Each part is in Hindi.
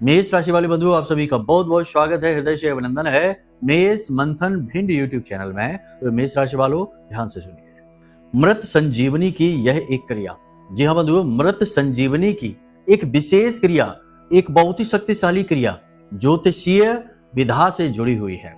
मेष राशि वाले बंधु, आप सभी का बहुत बहुत स्वागत है, हृदय से अभिनंदन है मेष मंथन भिंड यूट्यूब चैनल में। तो मेष राशि वालों ध्यान से सुनिए। मृत संजीवनी की यह एक क्रिया, जी हाँ बंधुओं, मृत संजीवनी की एक विशेष क्रिया, एक बहुत ही शक्तिशाली क्रिया ज्योतिषीय विधा से जुड़ी हुई है।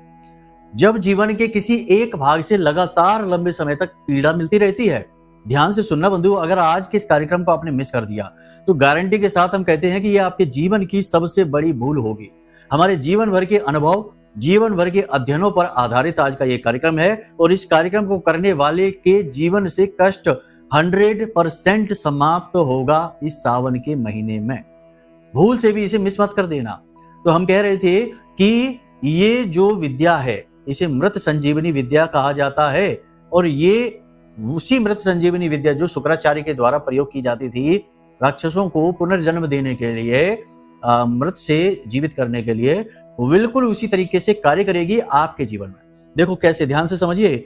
जब जीवन के किसी एक भाग से लगातार लंबे समय तक पीड़ा मिलती रहती है, ध्यान से सुनना बंधु, अगर आज के इस कार्यक्रम को आपने मिस कर दिया तो गारंटी के साथ हम कहते हैं कि यह आपके जीवन की सबसे बड़ी भूल होगी। हमारे जीवन भर के अनुभव, जीवन भर के अध्ययनों पर आधारित आज का यह कार्यक्रम है और इस कार्यक्रम को करने वाले के जीवन से कष्ट 100% समाप्त होगा इस सावन के महीने में। भूल से भी इसे मिस मत कर देना। तो हम कह रहे थे कि ये जो विद्या है इसे मृत संजीवनी विद्या कहा जाता है और ये उसी मृत संजीवनी विद्या जो शुक्राचार्य के द्वारा प्रयोग की जाती थी राक्षसों को पुनर्जन्म देने के लिए, मृत से जीवित करने के लिए, बिल्कुल उसी तरीके से कार्य करेगी आपके जीवन में। देखो कैसे, ध्यान से समझिए।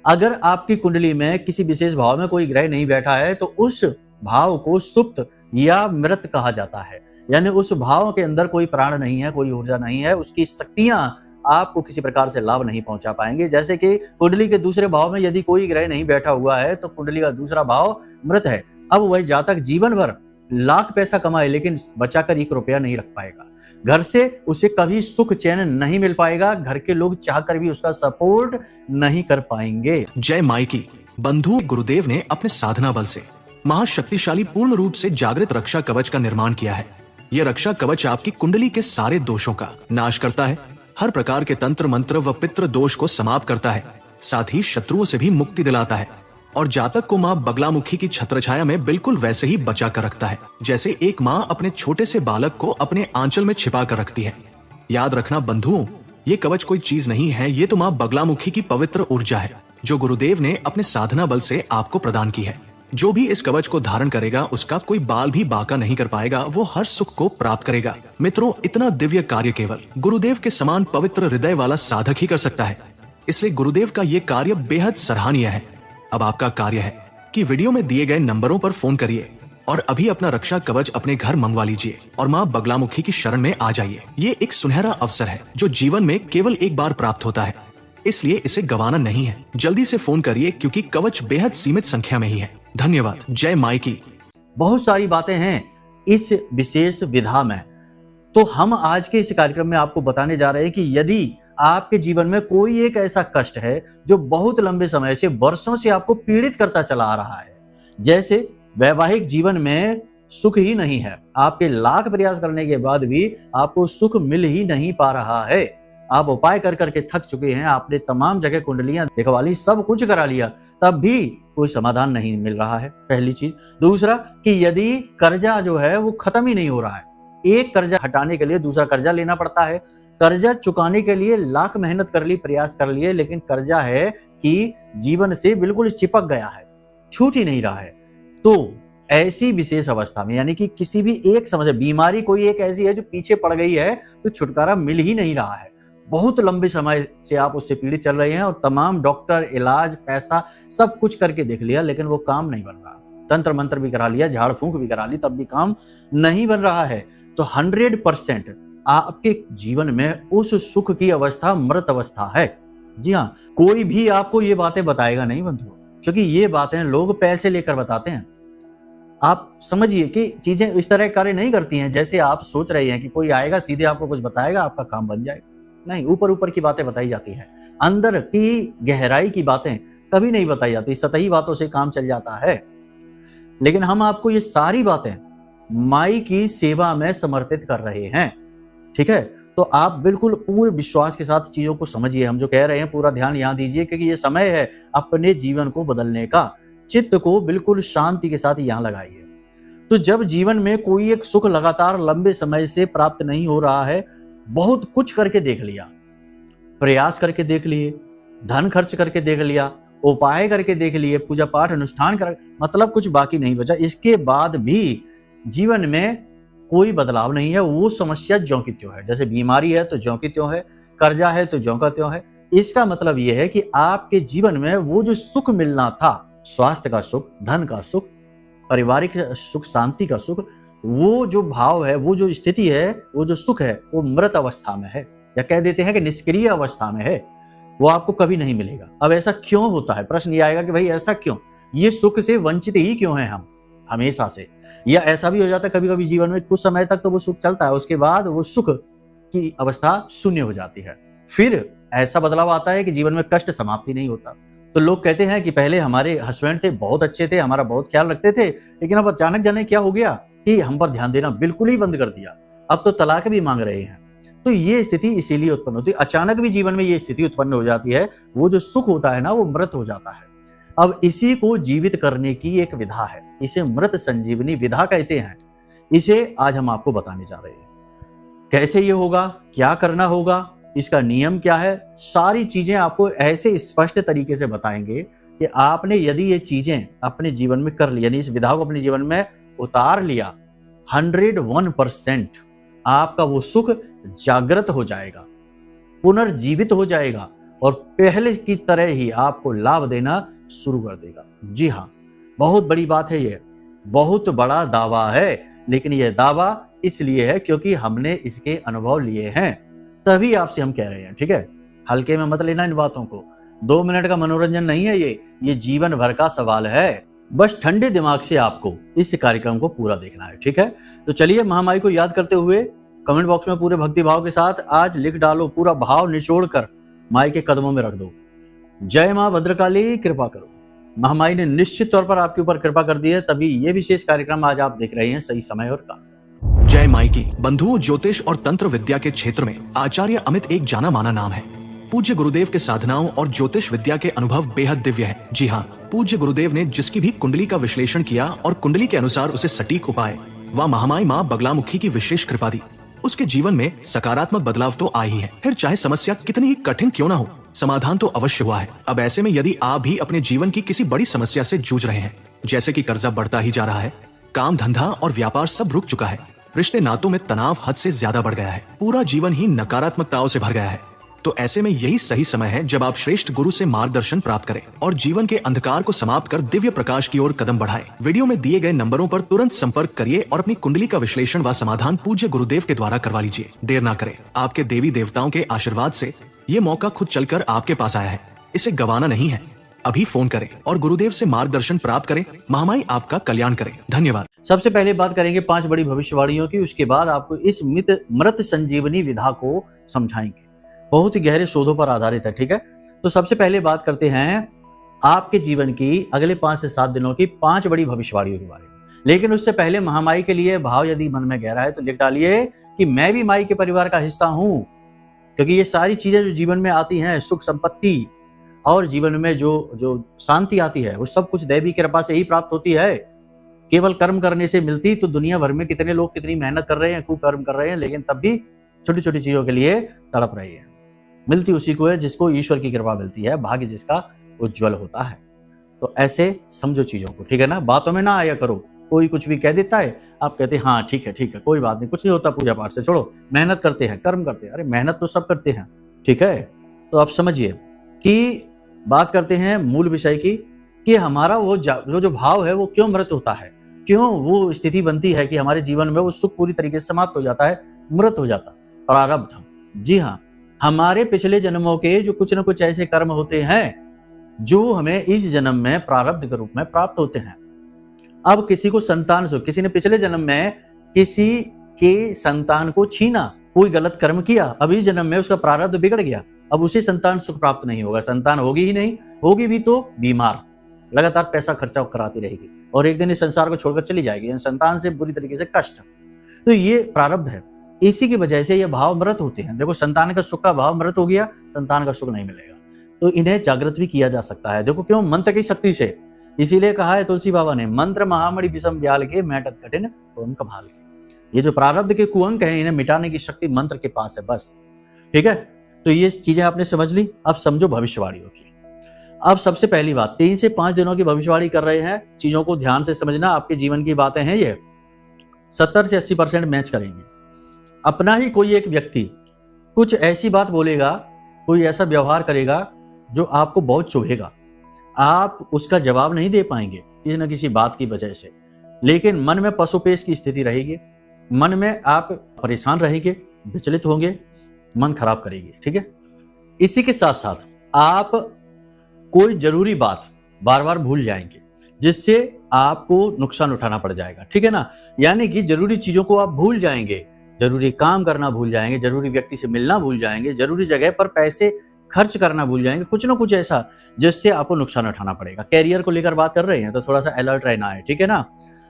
अगर आपकी कुंडली में किसी विशेष भाव में कोई ग्रह नहीं बैठा है तो उस भाव को सुप्त या मृत कहा जाता है, यानी उस भाव के अंदर कोई प्राण नहीं है, कोई ऊर्जा नहीं है, उसकी शक्तियां आपको किसी प्रकार से लाभ नहीं पहुंचा पाएंगे। जैसे कि कुंडली के दूसरे भाव में यदि कोई ग्रह नहीं बैठा हुआ है तो कुंडली का दूसरा भाव मृत है। अब वह जातक जीवन भर लाख पैसा कमाए लेकिन बचाकर 1 रुपया नहीं रख पाएगा। घर से उसे कभी सुख चैन नहीं मिल पाएगा, घर के लोग चाहकर भी उसका सपोर्ट नहीं कर पाएंगे। जय माई की बंधु गुरुदेव ने अपने साधना बल से महाशक्तिशाली पूर्ण रूप से जागृत रक्षा कवच का निर्माण किया है। यह रक्षा कवच आपकी कुंडली के सारे दोषों का नाश करता है, हर प्रकार के तंत्र मंत्र व पितृ दोष को समाप्त करता है, साथ ही शत्रुओं से भी मुक्ति दिलाता है और जातक को माँ बगलामुखी की छत्रछाया में बिल्कुल वैसे ही बचा कर रखता है जैसे एक माँ अपने छोटे से बालक को अपने आंचल में छिपा कर रखती है। याद रखना बंधुओं, ये कवच कोई चीज नहीं है, ये तो माँ बगलामुखी की पवित्र ऊर्जा है जो गुरुदेव ने अपने साधना बल से आपको प्रदान की है। जो भी इस कवच को धारण करेगा उसका कोई बाल भी बाका नहीं कर पाएगा, वो हर सुख को प्राप्त करेगा। मित्रों, इतना दिव्य कार्य केवल गुरुदेव के समान पवित्र हृदय वाला साधक ही कर सकता है, इसलिए गुरुदेव का ये कार्य बेहद सराहनीय है। अब आपका कार्य है कि वीडियो में दिए गए नंबरों पर फोन करिए और अभी अपना रक्षा कवच अपने घर मंगवा लीजिए और माँ बगलामुखी की शरण में आ जाइए। ये एक सुनहरा अवसर है जो जीवन में केवल एक बार प्राप्त होता है, इसलिए इसे गंवाना नहीं है। जल्दी से फोन करिए क्योंकि कवच बेहद सीमित संख्या में ही है। धन्यवाद। जय माई की। बहुत सारी बातें हैं इस विशेष विधा में, तो हम आज के इस कार्यक्रम में आपको बताने जा रहे हैं कि यदि आपके जीवन में कोई एक ऐसा कष्ट है जो बहुत लंबे समय से, वर्षों से आपको पीड़ित करता चला आ रहा है, जैसे वैवाहिक जीवन में सुख ही नहीं है, आपके लाख प्रयास करने के बाद भी आपको सुख मिल ही नहीं पा रहा है, आप उपाय कर करके थक चुके हैं, आपने तमाम जगह कुंडलियां दिखवा ली, सब कुछ करा लिया, तब भी कोई समाधान नहीं मिल रहा है, पहली चीज। दूसरा कि यदि कर्जा जो है वो खत्म ही नहीं हो रहा है, एक कर्जा हटाने के लिए दूसरा कर्जा लेना पड़ता है, कर्जा चुकाने के लिए लाख मेहनत कर ली, प्रयास कर लिए, लेकिन कर्जा है कि जीवन से बिल्कुल चिपक गया है, छूट ही नहीं रहा है। तो ऐसी विशेष अवस्था में, यानी कि किसी भी एक समस्या, बीमारी कोई एक ऐसी है जो पीछे पड़ गई है तो छुटकारा मिल ही नहीं रहा है, बहुत लंबे समय से आप उससे पीड़ित चल रहे हैं और तमाम डॉक्टर, इलाज, पैसा सब कुछ करके देख लिया लेकिन वो काम नहीं बन रहा, तंत्र मंत्र भी करा लिया, झाड़ फूंक भी करा ली, तब भी काम नहीं बन रहा है। तो 100% आपके जीवन में उस सुख की अवस्था मृत अवस्था है। जी हाँ, कोई भी आपको ये बातें बताएगा नहीं बंधु, क्योंकि ये बातें लोग पैसे लेकर बताते हैं। आप समझिए कि चीजें इस तरह कार्य नहीं करती हैं जैसे आप सोच रहे हैं कि कोई आएगा सीधे आपको कुछ बताएगा, आपका काम बन जाएगा। नहीं, ऊपर ऊपर की बातें बताई जाती है, अंदर की गहराई की बातें कभी नहीं बताई जाती, सतही बातों से काम चल जाता है। लेकिन हम आपको ये सारी बातें माई की सेवा में समर्पित कर रहे हैं, ठीक है? तो आप बिल्कुल पूरे विश्वास के साथ चीजों को समझिए, हम जो कह रहे हैं पूरा ध्यान यहाँ दीजिए, क्योंकि ये समय है अपने जीवन को बदलने का। चित्त को बिल्कुल शांति के साथ यहाँ लगाइए। तो जब जीवन में कोई एक सुख लगातार लंबे समय से प्राप्त नहीं हो रहा है, बहुत कुछ करके देख लिया, प्रयास करके देख लिए, धन खर्च करके देख लिया, उपाय करके देख लिए, पूजा पाठ अनुष्ठान कर, मतलब कुछ बाकी नहीं बचा, इसके बाद भी जीवन में कोई बदलाव नहीं है, वो समस्या ज्यों की त्यों है। जैसे बीमारी है तो ज्यों की त्यों है, कर्जा है तो ज्यों का त्यों है। इसका मतलब यह है कि आपके जीवन में वो जो सुख मिलना था, स्वास्थ्य का सुख, धन का सुख, पारिवारिक सुख, शांति का सुख, वो जो भाव है, वो जो स्थिति है, वो जो सुख है, वो मृत अवस्था में है, या कह देते हैं कि निष्क्रिय अवस्था में है, वो आपको कभी नहीं मिलेगा। अब ऐसा क्यों होता है? प्रश्न ये आएगा कि भाई ऐसा क्यों, ये सुख से वंचित ही क्यों हैं हम हमेशा से? या ऐसा भी हो जाता है कभी कभी जीवन में, कुछ समय तक तो वो सुख चलता है, उसके बाद वो सुख की अवस्था शून्य हो जाती है, फिर ऐसा बदलाव आता है कि जीवन में कष्ट समाप्ति नहीं होता। तो लोग कहते हैं कि पहले हमारे हस्बैंड थे, बहुत अच्छे थे, हमारा बहुत ख्याल रखते थे, लेकिन अब अचानक जाने क्या हो गया कि हम पर ध्यान देना बिल्कुल ही बंद कर दिया, अब तो तलाक भी मांग रहे हैं। तो ये स्थिति इसीलिए उत्पन्न होती है, अचानक भी जीवन में ये स्थिति उत्पन्न हो जाती है, वो जो सुख होता है ना, वो मृत हो जाता है। अब इसी को जीवित करने की एक विधा है, इसे मृत संजीवनी विधा कहते हैं। इसे आज हम आपको बताने जा रहे हैं। कैसे ये होगा, क्या करना होगा, इसका नियम क्या है, सारी चीजें आपको ऐसे स्पष्ट तरीके से बताएंगे कि आपने यदि ये चीजें अपने जीवन में कर ली, यानी इस विधा को अपने जीवन में उतार लिया, 101% आपका वो सुख जागृत हो जाएगा, पुनर्जीवित हो जाएगा और पहले की तरह ही आपको लाभ देना शुरू कर देगा। जी हाँ, बहुत बड़ी बात है, ये बहुत बड़ा दावा है, लेकिन यह दावा इसलिए है क्योंकि हमने इसके अनुभव लिए हैं, तभी आपसे हम कह रहे हैं। ठीक है, हल्के में मत लेना इन बातों को, 2 मिनट का मनोरंजन नहीं है, ये जीवन भर का सवाल है। बस ठंडे दिमाग से आपको इस कार्यक्रम को पूरा देखना है। ठीक है, तो चलिए महामाई को याद करते हुए कमेंट बॉक्स में पूरे भक्ति भाव के साथ आज लिख डालो, पूरा भाव निचोड़ कर माई के कदमों में रख दो। जय मां भद्रकाली, कृपा करो। महामाई ने निश्चित तौर पर आपके ऊपर कृपा कर दी है, तभी ये विशेष कार्यक्रम आज आप देख रहे हैं, सही समय और काम। जय माई की। बंधुओं, ज्योतिष और तंत्र विद्या के क्षेत्र में आचार्य अमित एक जाना माना नाम है। पूज्य गुरुदेव के साधनाओं और ज्योतिष विद्या के अनुभव बेहद दिव्य है। जी हाँ, पूज्य गुरुदेव ने जिसकी भी कुंडली का विश्लेषण किया और कुंडली के अनुसार उसे सटीक उपाय व महामाई माँ बगलामुखी की विशेष कृपा दी, उसके जीवन में सकारात्मक बदलाव तो आए ही है। फिर चाहे समस्या कितनी ही कठिन क्यों ना हो, समाधान तो अवश्य हुआ है। अब ऐसे में यदि आप भी अपने जीवन की किसी बड़ी समस्या से जूझ रहे हैं, जैसे कि कर्जा बढ़ता ही जा रहा है, काम धंधा और व्यापार सब रुक चुका है, रिश्ते नातों में तनाव हद से ज्यादा बढ़ गया है, पूरा जीवन ही नकारात्मकताओं से भर गया है, तो ऐसे में यही सही समय है जब आप श्रेष्ठ गुरु से मार्गदर्शन प्राप्त करें और जीवन के अंधकार को समाप्त कर दिव्य प्रकाश की ओर कदम बढ़ाएं। वीडियो में दिए गए नंबरों पर तुरंत संपर्क करिए और अपनी कुंडली का विश्लेषण व समाधान पूज्य गुरुदेव के द्वारा करवा लीजिए। देर ना करें, आपके देवी देवताओं के आशीर्वाद से ये मौका खुद चलकर आपके पास आया है, इसे गंवाना नहीं है। अभी फोन करें और गुरुदेव से मार्गदर्शन प्राप्त करें। महामाई आपका कल्याण करें। धन्यवाद। सबसे पहले बात करेंगे 5 बड़ी भविष्यवाणियों की, उसके बाद आपको इस मृत संजीवनी विधा को समझाएंगे, बहुत ही गहरे शोधों पर आधारित है। ठीक है, तो सबसे पहले बात करते हैं आपके जीवन की अगले 5 से 7 दिनों की 5 बड़ी भविष्यवाणियों के बारे में। लेकिन उससे पहले महामाई के लिए भाव यदि मन में गहरा है तो लिख डालिए कि मैं भी माई के परिवार का हिस्सा हूं, क्योंकि ये सारी चीजें जो जीवन में आती हैं, सुख संपत्ति और जीवन में जो शांति आती है, वो सब कुछ दैवी कृपा से ही प्राप्त होती है। केवल कर्म करने से मिलती तो दुनिया भर में कितने लोग कितनी मेहनत कर रहे हैं, खूब कर्म कर रहे हैं, लेकिन तब भी छोटी छोटी चीजों के लिए तड़प रहे हैं। मिलती उसी को है जिसको ईश्वर की कृपा मिलती है, भाग्य जिसका उज्जवल होता है। तो ऐसे समझो चीजों को, ठीक है ना, बातों में ना आया करो। कोई कुछ भी कह देता है, आप कहते हैं हाँ ठीक है कोई बात नहीं, कुछ नहीं होता पूजा पाठ से, छोड़ो, मेहनत करते हैं, कर्म करते हैं। अरे मेहनत तो सब करते हैं, ठीक है। तो आप समझिए कि बात करते हैं मूल विषय की, कि हमारा वो जो भाव है वो क्यों मृत होता है, क्यों वो स्थिति बनती है कि हमारे जीवन में वो सुख पूरी तरीके से समाप्त हो जाता है, मृत हो जाता। प्रारब्ध, जी हाँ, हमारे पिछले जन्मों के जो कुछ न कुछ ऐसे कर्म होते हैं जो हमें इस जन्म में प्रारब्ध के रूप में प्राप्त होते हैं। अब किसी को संतान से, किसी ने पिछले जन्म में किसी के संतान को छीना, कोई गलत कर्म किया, अब इस जन्म में उसका प्रारब्ध बिगड़ गया, अब उसे संतान सुख प्राप्त नहीं होगा, संतान होगी ही नहीं, होगी भी तो बीमार, लगातार पैसा खर्चा कराती रहेगी और एक दिन इस संसार को छोड़कर चली जाएगी, संतान से बुरी तरीके से कष्ट। तो ये प्रारब्ध है, इसी की वजह से ये भाव मृत होते हैं। देखो, संतान का सुख का भाव मृत हो गया, संतान का सुख नहीं मिलेगा, तो इन्हें जागृत भी किया जा सकता है। देखो क्यों, मंत्र की शक्ति से, इसीलिए कहा है तुलसी बाबा ने, मंत्र महामणि विषम ब्याल के मैटत कठिन तो कमाल के। ये जो प्रारब्ध के कुअंक हैं, इन्हें मिटाने की शक्ति मंत्र के पास है, बस, ठीक है। तो ये चीजें आपने समझ ली। अब समझो भविष्यवाणियों की। अब सबसे पहली बात, 3 से 5 दिनों की भविष्यवाणी कर रहे हैं, चीजों को ध्यान से समझना, आपके जीवन की बातें हैं, ये 70 से 80% मैच करेंगे। अपना ही कोई एक व्यक्ति कुछ ऐसी बात बोलेगा, कोई ऐसा व्यवहार करेगा जो आपको बहुत चुभेगा, आप उसका जवाब नहीं दे पाएंगे किसी न किसी बात की वजह से, लेकिन मन में पशुपेश की स्थिति रहेगी, मन में आप परेशान रहेंगे, विचलित होंगे, मन खराब करेगी। ठीक है, इसी के साथ साथ आप कोई जरूरी बात बार बार भूल जाएंगे, जिससे आपको नुकसान उठाना पड़ जाएगा। ठीक है ना, यानी कि जरूरी चीजों को आप भूल जाएंगे, जरूरी काम करना भूल जाएंगे, जरूरी व्यक्ति से मिलना भूल जाएंगे, जरूरी जगह पर पैसे खर्च करना भूल जाएंगे, कुछ ना कुछ ऐसा जिससे आपको नुकसान उठाना पड़ेगा। कैरियर को लेकर बात कर रहे हैं तो थोड़ा सा अलर्ट रहना है। ठीक है ना,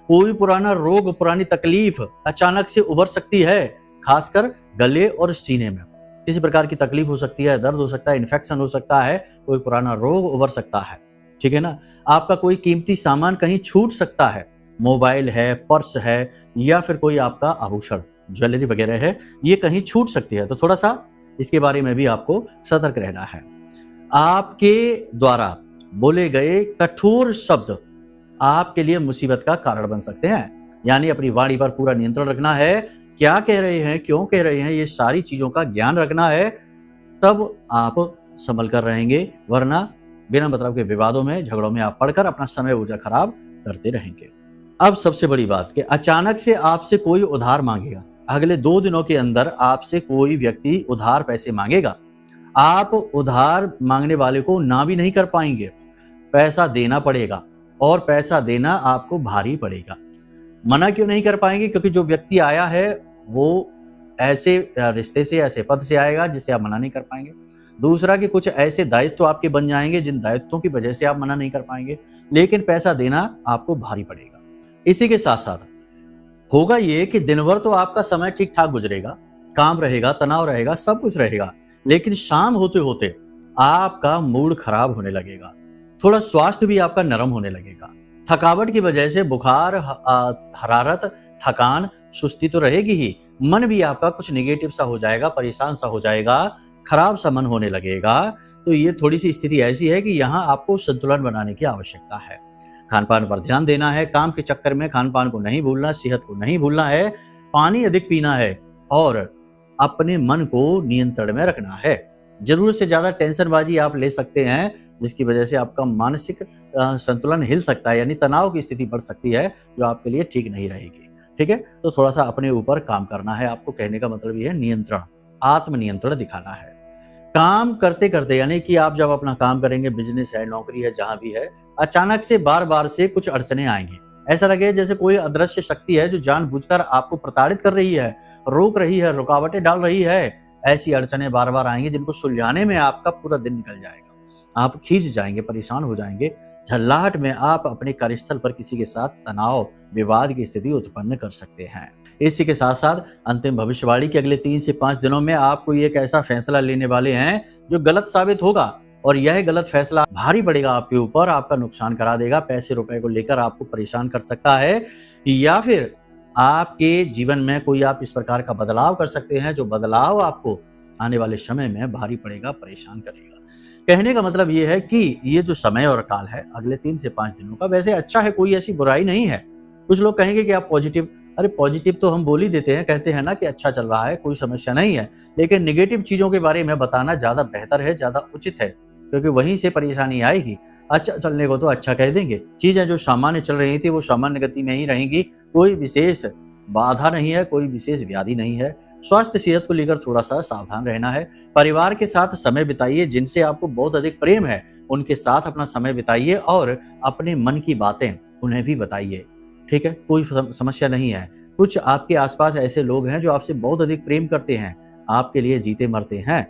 कोई पुराना रोग, पुरानी तकलीफ अचानक से उभर सकती है, खासकर गले और सीने में किसी प्रकार की तकलीफ हो सकती है, दर्द हो सकता है, इन्फेक्शन हो सकता है, कोई पुराना रोग उभर सकता है। ठीक है ना, आपका कोई कीमती सामान कहीं छूट सकता है, मोबाइल है, पर्स है, या फिर कोई आपका आभूषण, ज्वेलरी वगैरह है, ये कहीं छूट सकती है। तो थोड़ा सा इसके बारे में भी आपको सतर्क रहना है। आपके द्वारा बोले गए कठोर शब्द आपके लिए मुसीबत का कारण बन सकते हैं, यानी अपनी वाणी पर पूरा नियंत्रण रखना है। क्या कह रहे हैं, क्यों कह रहे हैं, ये सारी चीजों का ज्ञान रखना है, तब आप संभल कर रहेंगे, वरना बिना मतलब के विवादों में, झगड़ों में आप पड़कर अपना समय ऊर्जा खराब करते रहेंगे। अब सबसे बड़ी बात कि अचानक से आपसे कोई उधार मांगेगा, अगले 2 दिनों के अंदर आपसे कोई व्यक्ति उधार पैसे मांगेगा, आप उधार मांगने वाले को ना भी नहीं कर पाएंगे, पैसा देना पड़ेगा, और पैसा देना आपको भारी पड़ेगा। मना क्यों नहीं कर पाएंगे, क्योंकि जो व्यक्ति आया है वो ऐसे रिश्ते से, ऐसे पद से आएगा जिसे आप मना नहीं कर पाएंगे। दूसरा कि कुछ ऐसे दायित्व आपके बन जाएंगे जिन दायित्वों की वजह से आप मना नहीं कर पाएंगे, लेकिन पैसा देना आपको भारी पड़ेगा। इसी के साथ साथ होगा ये कि दिन भर तो आपका समय ठीक ठाक गुजरेगा, काम रहेगा, तनाव रहेगा, सब कुछ रहेगा, लेकिन शाम होते होते आपका मूड खराब होने लगेगा, थोड़ा स्वास्थ्य भी आपका नरम होने लगेगा। थकावट की वजह से बुखार, हरारत, थकान, सुस्ती तो रहेगी ही, मन भी आपका कुछ नेगेटिव सा हो जाएगा, परेशान सा हो जाएगा, खराब सा मन होने लगेगा। तो ये थोड़ी सी स्थिति ऐसी है कि यहाँ आपको संतुलन बनाने की आवश्यकता है। खान पान पर ध्यान देना है, काम के चक्कर में खान पान को नहीं भूलना, सेहत को नहीं भूलना है, पानी अधिक पीना है, और अपने मन को नियंत्रण में रखना है। जरूरत से ज्यादा टेंशनबाजी आप ले सकते हैं, जिसकी वजह से आपका मानसिक संतुलन हिल सकता है, यानी तनाव की स्थिति बढ़ सकती है, जो आपके लिए ठीक नहीं रहेगी। ठीक है, तो थोड़ा सा अपने ऊपर काम करना है आपको। कहने का मतलब ये है नियंत्रण, आत्मनियंत्रण दिखाना है। काम करते करते, यानी कि आप जब अपना काम करेंगे, बिजनेस है, नौकरी है, जहां भी है, अचानक से बार बार से कुछ अड़चने आएंगी। ऐसा लगे जैसे कोई अदृश्य शक्ति है जो जानबूझकर आपको प्रताड़ित कर रही है, रोक रही है, रुकावटें डाल रही है। ऐसी अड़चने बार बार आएंगी जिनको सुलझाने में आपका पूरा दिन निकल जाएगा, आप खींच जाएंगे, परेशान हो जाएंगे। झल्लाहट में आप अपने कार्यस्थल पर किसी के साथ तनाव, विवाद की स्थिति उत्पन्न कर सकते हैं। इसी के साथ साथ अंतिम भविष्यवाणी के अगले 3 से 5 दिनों में आप कोई एक ऐसा फैसला लेने वाले हैं जो गलत साबित होगा, और यह गलत फैसला भारी पड़ेगा आपके ऊपर, आपका नुकसान करा देगा, पैसे रुपए को लेकर आपको परेशान कर सकता है, या फिर आपके जीवन में कोई आप इस प्रकार का बदलाव कर सकते हैं जो बदलाव आपको आने वाले समय में भारी पड़ेगा, परेशान करेगा। कहने का मतलब ये है कि ये जो समय और काल है अगले 3 से 5 दिनों का, वैसे अच्छा है, कोई ऐसी बुराई नहीं है। कुछ लोग कहेंगे कि आप पॉजिटिव, अरे पॉजिटिव तो हम बोल ही देते हैं, कहते हैं ना कि अच्छा चल रहा है, कोई समस्या नहीं है, लेकिन नेगेटिव चीजों के बारे में बताना ज्यादा बेहतर है, ज्यादा उचित है, क्योंकि वहीं से परेशानी आएगी। अच्छा चलने को तो अच्छा कह देंगे, चीजें जो सामान्य चल रही थी वो सामान्य गति में ही रहेंगी, कोई विशेष बाधा नहीं है, कोई विशेष व्याधि नहीं है। स्वास्थ्य सेहत को लेकर थोड़ा सा सावधान रहना है। परिवार के साथ समय बिताइए, जिनसे आपको बहुत अधिक प्रेम है उनके साथ अपना समय बिताइए, और अपने मन की बातें उन्हें भी बताइए। ठीक है, कोई समस्या नहीं है। कुछ आपके आसपास ऐसे लोग हैं जो आपसे बहुत अधिक प्रेम करते हैं, आपके लिए जीते मरते हैं,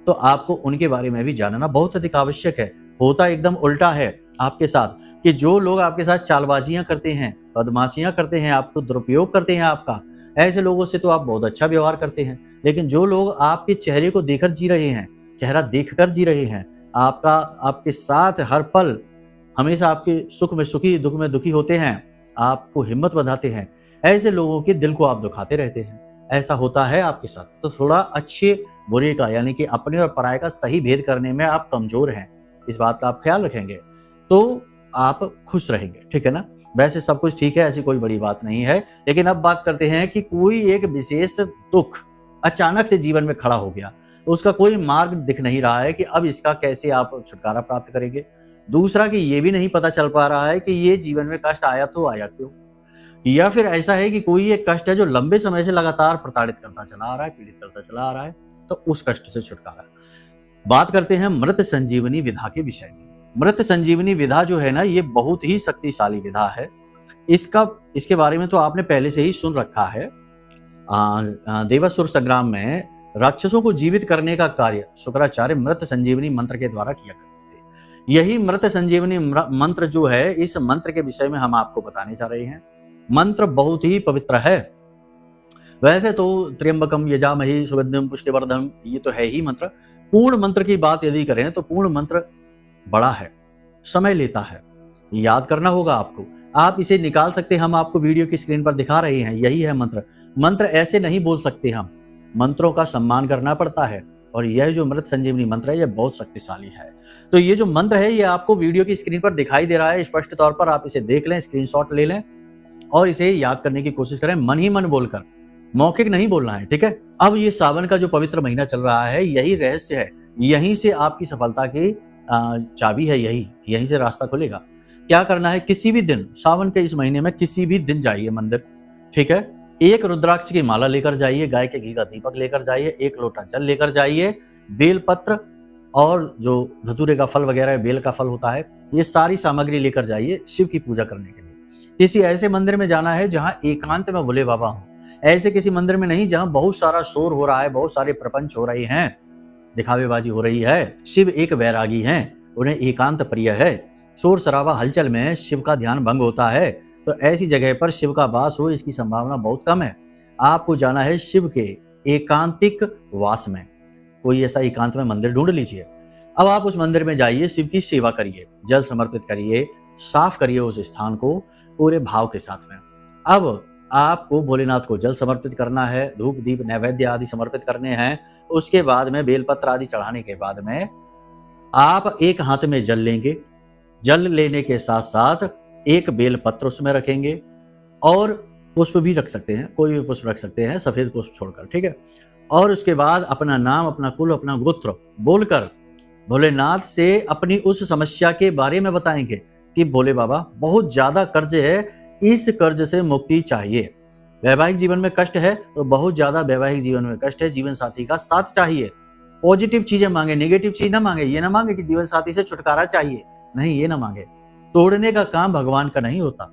तो आपको उनके बारे में भी जानना बहुत अधिक आवश्यक है। होता एकदम उल्टा है आपके साथ कि जो लोग आपके साथ चालबाजियां करते हैं, बदमाशियां करते हैं, आपको दुरुपयोग करते हैं आपका, ऐसे लोगों से तो आप बहुत अच्छा व्यवहार करते हैं। लेकिन जो लोग आपके चेहरे को देखकर जी रहे हैं, चेहरा देखकर जी रहे हैं, आपके साथ हर पल हमेशा आपके सुख में सुखी, दुख में दुखी होते हैं, आपको हिम्मत बधाते हैं, ऐसे लोगों के दिल को आप दुखाते रहते हैं। ऐसा होता है आपके साथ, तो थोड़ा अच्छे बुरे का, यानी कि अपने और पराये का सही भेद करने में आप कमजोर हैं। इस बात का आप ख्याल रखेंगे तो आप खुश रहेंगे। ठीक है ना, वैसे सब कुछ ठीक है, ऐसी कोई बड़ी बात नहीं है। लेकिन अब बात करते हैं कि कोई एक विशेष दुख अचानक से जीवन में खड़ा हो गया, उसका कोई मार्ग दिख नहीं रहा है कि अब इसका कैसे आप छुटकारा प्राप्त करेंगे। दूसरा कि ये भी नहीं पता चल पा रहा है कि ये जीवन में कष्ट आया तो आया क्यों, या फिर ऐसा है कि कोई एक कष्ट है जो लंबे समय से लगातार प्रताड़ित करता चला आ रहा है, पीड़ित करता चला आ रहा है, तो उस कष्ट से छुटकारा। बात करते हैं मृत संजीवनी विधा के विषय में। मृत संजीवनी विधा जो है ना, ये बहुत ही शक्तिशाली विधा है। इसके बारे में तो आपने पहले से ही सुन रखा है। देवासुर संग्राम में राक्षसों को जीवित करने का कार्य शुक्राचार्य मृत संजीवनी मंत्र के द्वारा किया करते थे। यही मृत संजीवनी मंत्र जो है, इस मंत्र के विषय में हम आपको बताने जा रहे हैं। मंत्र बहुत ही पवित्र है। वैसे तो त्र्यंबकम यजामहे सुगंधिम पुष्टिवर्धनम, ये तो है ही मंत्र। पूर्ण मंत्र की बात यदि करें तो पूर्ण मंत्र बड़ा है, समय लेता है, याद करना होगा आपको। आप इसे निकाल सकते हैं, हम आपको वीडियो की स्क्रीन पर दिखा रहे हैं, यही है मंत्र। मंत्र ऐसे नहीं बोल सकते हम, मंत्रों का सम्मान करना पड़ता है। और यह जो मृत संजीवनी मंत्र है, यह बहुत शक्तिशाली है। तो ये जो मंत्र है, ये आपको वीडियो की स्क्रीन पर दिखाई दे रहा है स्पष्ट तौर पर। आप इसे देख लें, स्क्रीनशॉट ले लें और इसे याद करने की कोशिश करें, मन ही मन बोलकर, मौखिक नहीं बोलना है, ठीक है। अब ये सावन का जो पवित्र महीना चल रहा है, यही रहस्य है, यहीं से आपकी सफलता की चाबी है, यहीं से रास्ता खुलेगा। क्या करना है, किसी भी दिन सावन के इस महीने में किसी भी दिन जाइए मंदिर, ठीक है। एक रुद्राक्ष की माला लेकर जाइए, गाय के घी का दीपक लेकर जाइए, एक लोटा जल लेकर जाइए, बेलपत्र और जो धतूरे का फल वगैरह बेल का फल होता है, ये सारी सामग्री लेकर जाइए शिव की पूजा करने के लिए। किसी ऐसे मंदिर में जाना है जहां एकांत में भोले बाबा हों। ऐसे किसी मंदिर में नहीं जहां बहुत सारा शोर हो रहा है, बहुत सारे प्रपंच हो रहे हैं, दिखावेबाजी हो रही है। शिव एक वैरागी हैं, उन्हें एकांत प्रिय है। शोर शराबा हलचल में शिव का ध्यान भंग होता है, तो ऐसी जगह पर शिव का वास हो, इसकी संभावना बहुत कम है। आपको जाना है शिव के एकांतिक वास में। कोई ऐसा एकांत में मंदिर ढूंढ लीजिए। अब आप उस मंदिर में जाइए, शिव की सेवा करिए, जल समर्पित करिए, साफ करिए उस स्थान को पूरे भाव के साथ में। अब आपको भोलेनाथ को जल समर्पित करना है, धूप दीप नैवेद्य आदि समर्पित करने हैं। उसके बाद में बेलपत्र आदि चढ़ाने के बाद में आप एक हाथ में जल लेंगे, जल लेने के साथ साथ एक बेलपत्र उसमें रखेंगे और पुष्प भी रख सकते हैं, कोई भी पुष्प रख सकते हैं, सफेद पुष्प छोड़कर, ठीक है। और उसके बाद अपना नाम, अपना कुल, अपना गोत्र बोलकर भोलेनाथ से अपनी उस समस्या के बारे में बताएंगे कि भोले बाबा बहुत ज्यादा कर्ज है, इस कर्ज से मुक्ति चाहिए। वैवाहिक जीवन में कष्ट है तो बहुत ज्यादा वैवाहिक जीवन में कष्ट है, जीवन साथी का साथ चाहिए। पॉजिटिव चीजें मांगे, नेगेटिव चीज ना मांगे। ये ना मांगे कि जीवन साथी से छुटकारा चाहिए, नहीं, ये ना मांगे। तोड़ने का काम भगवान का नहीं होता,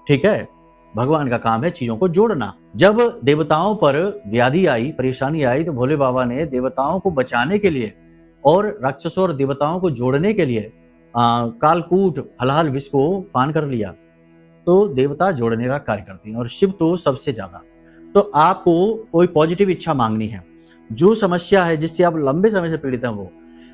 ठीक है। भगवान का काम है चीजों को जोड़ना। जब देवताओं पर व्याधि आई, परेशानी आई, तो भोले बाबा ने देवताओं को बचाने के लिए और राक्षसों और देवताओं को जोड़ने के लिए कालकूट हलाहल विष को पान कर लिया। तो देवता जोड़ने का कार्य करते हैं और शिव तो सबसे ज्यादा। तो आपको कोई पॉजिटिव इच्छा मांगनी है, जो समस्या है जिससे आप लंबे समय से पीड़ित हैं वो,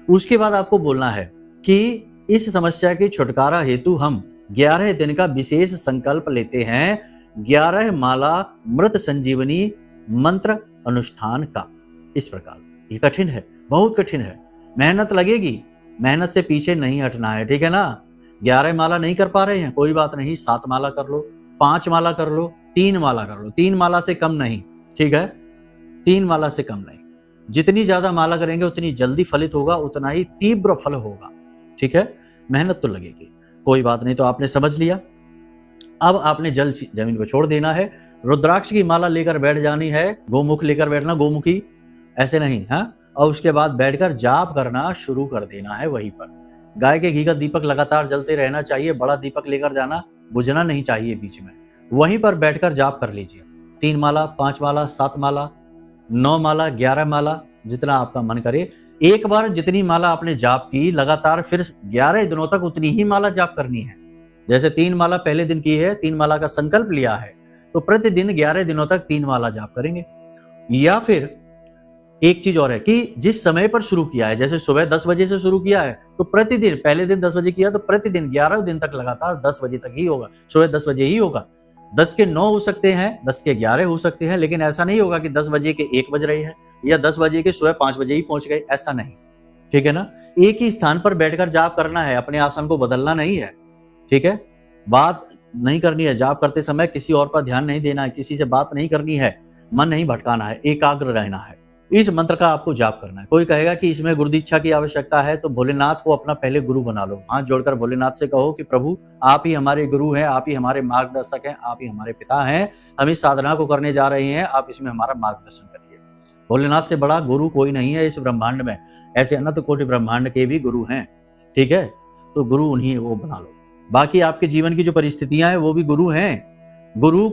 उसके बाद आपको बोलना है कि इस समस्या के छुटकारा हेतु हम 11 दिन का विशेष संकल्प लेते हैं, 11 माला मृत संजीवनी मंत्र अनुष्ठान का। इस प्रकार ये कठिन है, बहुत कठिन है, मेहनत लगेगी, मेहनत से पीछे नहीं हटना है, ठीक है ना। 11 माला नहीं कर पा रहे हैं, कोई बात नहीं, 7 माला कर लो, 5 माला कर लो, 3 माला कर लो, 3 माला से कम नहीं, ठीक है, 3 माला से कम नहीं। जितनी ज्यादा माला करेंगे उतनी जल्दी फलित होगा, उतना ही तीव्र फल होगा, ठीक है। मेहनत तो लगेगी, कोई बात नहीं। तो आपने समझ लिया। अब आपने जल जमीन पर छोड़ देना है, रुद्राक्ष की माला लेकर बैठ जानी है, गोमुख लेकर बैठना, गोमुखी ऐसे नहीं, हाँ। और उसके बाद बैठकर जाप करना शुरू कर देना है वहीं पर। गाय के घी का दीपक लगातार जलते रहना चाहिए, बड़ा दीपक लेकर जाना, बुझना नहीं चाहिए बीच में। वहीं पर बैठकर जाप कर लीजिए, 3 माला, 5 माला, 7 माला, 9 माला, 11 माला, जितना आपका मन करे। एक बार जितनी माला आपने जाप की, लगातार फिर 11 दिनों तक उतनी ही माला जाप करनी है। जैसे 3 माला पहले दिन की है, 3 माला का संकल्प लिया है, तो प्रतिदिन 11 दिनों तक 3 माला जाप करेंगे। या फिर एक चीज और है कि जिस समय पर शुरू किया है, जैसे सुबह 10 बजे से शुरू किया है, तो प्रतिदिन, पहले दिन 10 बजे किया तो प्रतिदिन 11 दिन तक लगातार 10 बजे तक ही होगा, सुबह 10 बजे ही होगा। 10 के 9 हो सकते हैं, 10 के 11 हो सकते हैं, लेकिन ऐसा नहीं होगा कि 10 बजे के 1 बज रहे हैं या 10 बजे के सुबह 5 बजे ही पहुंच गए, ऐसा नहीं, ठीक है ना। एक ही स्थान पर बैठकर जाप करना है, अपने आसन को बदलना नहीं है, ठीक है। बात नहीं करनी है, जाप करते समय किसी और पर ध्यान नहीं देना है, किसी से बात नहीं करनी है, मन नहीं भटकाना है, एकाग्र रहना है, इस मंत्र का आपको जाप करना है। कोई कहेगा कि इसमें गुरु दीक्षा की आवश्यकता है, तो भोलेनाथ को अपना पहले गुरु बना लो। हाथ जोड़कर भोलेनाथ से कहो कि प्रभु आप ही हमारे गुरु हैं, आप ही हमारे मार्गदर्शक हैं, आप ही हमारे पिता हैं। हम इस साधना को करने जा रहे हैं, आप इसमें हमारा मार्गदर्शन करिए। भोलेनाथ से बड़ा गुरु कोई नहीं है इस ब्रह्मांड में। ऐसे अनंत कोटि ब्रह्मांड के भी गुरु हैं, ठीक है। तो गुरु उन्हीं वो बना लो। बाकी आपके जीवन की जो परिस्थितियां हैं वो भी गुरु हैं। गुरु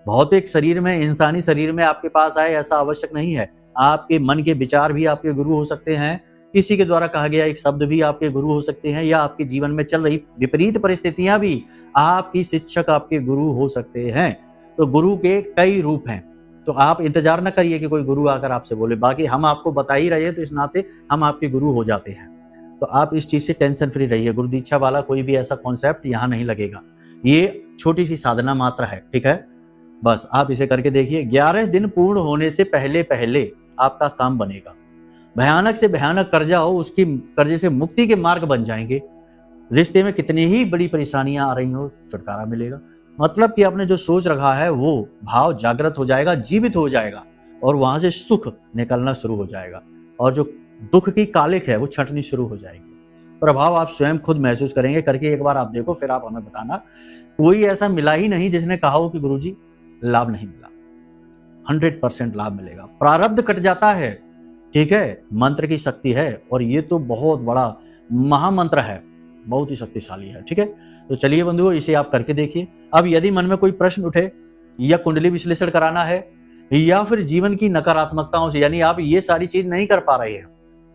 भौतिक शरीर में, इंसानी शरीर में आपके पास आए ऐसा आवश्यक नहीं है। आपके मन के विचार भी आपके गुरु हो सकते हैं। किसी के द्वारा कहा गया एक शब्द भी आपके गुरु हो सकते हैं, या आपके जीवन में चल रही विपरीत परिस्थितियां भी आपकी शिक्षक, आपके गुरु हो सकते हैं। तो गुरु के कई रूप हैं। तो आप इंतजार न करिए कि कोई गुरु आकर आपसे बोले। बाकी हम आपको बता ही रहे हैं, तो इस नाते हम आपके गुरु हो जाते हैं। तो आप इस चीज से टेंशन फ्री रहिए। गुरु दीक्षा वाला कोई भी ऐसा कॉन्सेप्ट यहाँ नहीं लगेगा। ये छोटी सी साधना मात्र है, ठीक है। बस आप इसे करके देखिए। 11 दिन पूर्ण होने से पहले पहले आपका काम बनेगा। भयानक से भयानक कर्जा हो, उसकी कर्जे से मुक्ति के मार्ग बन जाएंगे। रिश्ते में कितनी ही बड़ी परेशानियां आ रही हो, छुटकारा मिलेगा। मतलब कि आपने जो सोच रखा है वो भाव जागृत हो जाएगा, जीवित हो जाएगा, और वहां से सुख निकलना शुरू हो जाएगा, और जो दुख की कालिक है वो छंटनी शुरू हो जाएगी। प्रभाव आप स्वयं खुद महसूस करेंगे। करके एक बार आप देखो, फिर आप हमें बताना। कोई ऐसा मिला ही नहीं जिसने कहा हो कि गुरुजी लाभ नहीं मिला। 100% लाभ मिलेगा। प्रारब्ध कट जाता है, ठीक है। मंत्र की शक्ति है, और ये तो बहुत बड़ा महामंत्र है, बहुत ही शक्तिशाली है, ठीक है। तो चलिए बंधुओं, इसे आप करके देखिए। अब यदि मन में कोई प्रश्न उठे, या कुंडली विश्लेषण कराना है, या फिर जीवन की नकारात्मकताओं से, यानी आप ये सारी चीज नहीं कर पा रहे हैं,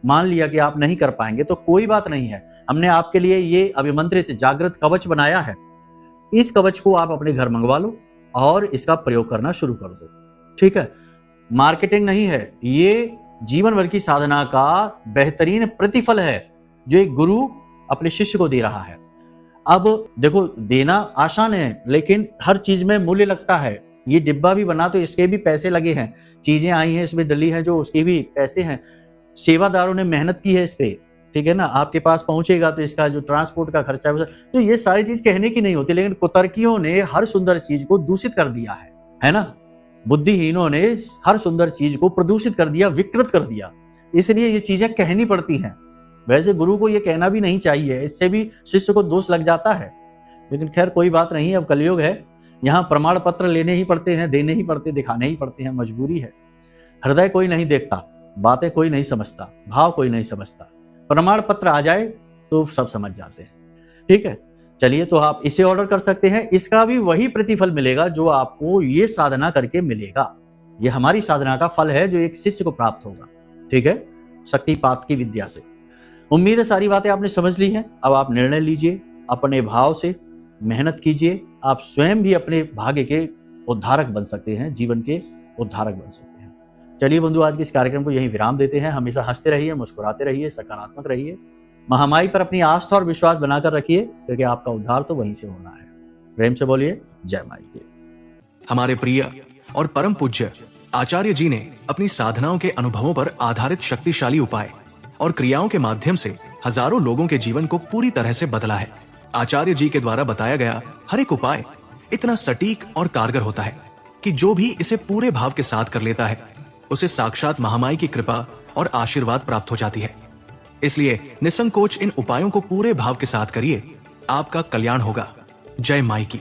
मान लिया कि आप नहीं कर पाएंगे, तो कोई बात नहीं है। हमने आपके लिए ये अभिमंत्रित जागृत कवच बनाया है। इस कवच को आप अपने घर मंगवा लो और इसका प्रयोग करना शुरू कर दो, ठीक है। मार्केटिंग नहीं है, ये जीवन भर की साधना का बेहतरीन प्रतिफल है जो एक गुरु अपने शिष्य को दे रहा है। अब देखो, देना आसान है, लेकिन हर चीज में मूल्य लगता है। ये डिब्बा भी बना तो इसके भी पैसे लगे हैं, चीजें आई हैं इसमें डली हैं जो उसके भी पैसे हैं, सेवादारों ने मेहनत की है इस पे, ठीक है ना। आपके पास पहुंचेगा तो इसका जो ट्रांसपोर्ट का खर्चा है, तो ये सारी चीज कहने की नहीं होती, लेकिन कुतर्कियों ने हर सुंदर चीज को दूषित कर दिया है ना। बुद्धिहीनों ने हर सुंदर चीज को प्रदूषित कर दिया, विकृत कर दिया। इसलिए ये चीजें कहनी पड़ती हैं। वैसे गुरु को ये कहना भी नहीं चाहिए, इससे भी शिष्य को दोष लग जाता है, लेकिन खैर कोई बात नहीं। अब कलयुग है, यहाँ प्रमाण पत्र लेने ही पड़ते हैं, देने ही पड़ते, दिखाने ही पड़ते हैं, मजबूरी है। हृदय कोई नहीं देखता, बातें कोई नहीं समझता, भाव कोई नहीं समझता। प्रमाण पत्र आ जाए तो सब समझ जाते हैं, ठीक है। चलिए, तो आप इसे ऑर्डर कर सकते हैं। इसका भी वही प्रतिफल मिलेगा जो आपको ये साधना करके मिलेगा। ये हमारी साधना का फल है जो एक शिष्य को प्राप्त होगा, ठीक है, शक्तिपात की विद्या से। उम्मीद है सारी बातें आपने समझ ली हैं। अब आप निर्णय लीजिए, अपने भाव से मेहनत कीजिए। आप स्वयं भी अपने भाग्य के उद्धारक बन सकते हैं, जीवन के उद्धारक बन सकते हैं। चलिए बंधु, आज के इस कार्यक्रम को यहीं विराम देते हैं। हमेशा हंसते रहिए, मुस्कुराते रहिए, सकारात्मक रहिए। महामाई पर अपनी आस्था और विश्वास बनाकर रखिए, क्योंकि आपका उद्धार तो वहीं से होना है। प्रेम से बोलिए जय माई की। हमारे प्रिय और परम पूज्य आचार्य जी ने अपनी साधनाओं के अनुभवों पर आधारित शक्तिशाली उपाय और क्रियाओं के माध्यम से हजारों लोगों के जीवन को पूरी तरह से बदला है। आचार्य जी के द्वारा बताया गया हर एक उपाय इतना सटीक और कारगर होता है कि जो भी इसे पूरे भाव के साथ कर लेता है, उसे साक्षात महामाई की कृपा और आशीर्वाद प्राप्त हो जाती है। इसलिए निसंकोच इन उपायों को पूरे भाव के साथ करिए, आपका कल्याण होगा। जय माई की।